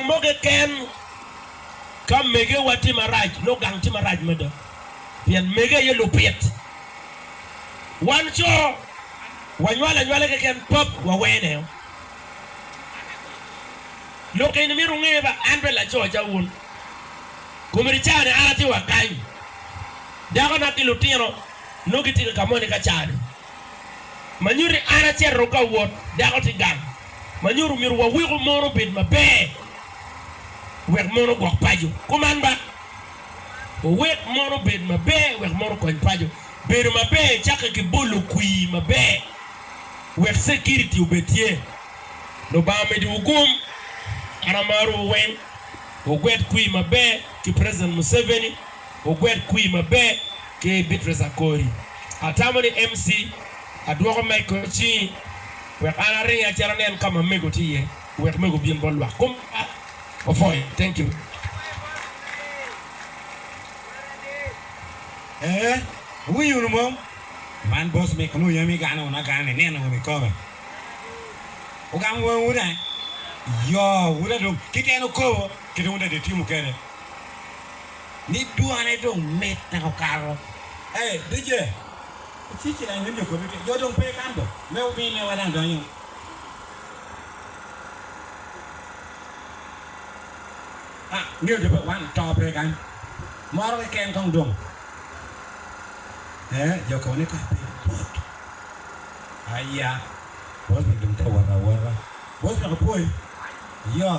moge ken kam mege wati maraj no gang ti maraj meda pian mege ye lupiet wan cho wanywala ke ken pop wa wene lo ke ni miru ngeba anbe la cho jawun kumiri chane arati wa kan dago na kilutiro no gitil kamone ka chane manyuri arati roka wot dago ti gang manyuru miru wa wigu mono bid mabe wek mono gok pajo kumanda wek mono bid mabe wek mono ko pajo beru mabe chaka ki bulu kui mabe wek security ubetie no ba me di ugum aramaru wen ogwet kui mabe ki president Museveni ogwet kui mabe ki Beatrice Akori atamoni MC adwoko Michael Chi wek anare ya charanen kama mego tiye wek mego bien bolwa kum ofoy thank you huyu mom man boss me kunu yami gana una gana nena ngami kobe ugam wo ura yo ura do kiteno ko kitu unda de timu kene ni duane do met na karo DJ chichi na ngende ko bite yo do pe kando me ubi ne wala ndanyo ndio de wan to pe kan maro ken kong dong yo ka ka pot aya bos me dum ta wara bos na ko yo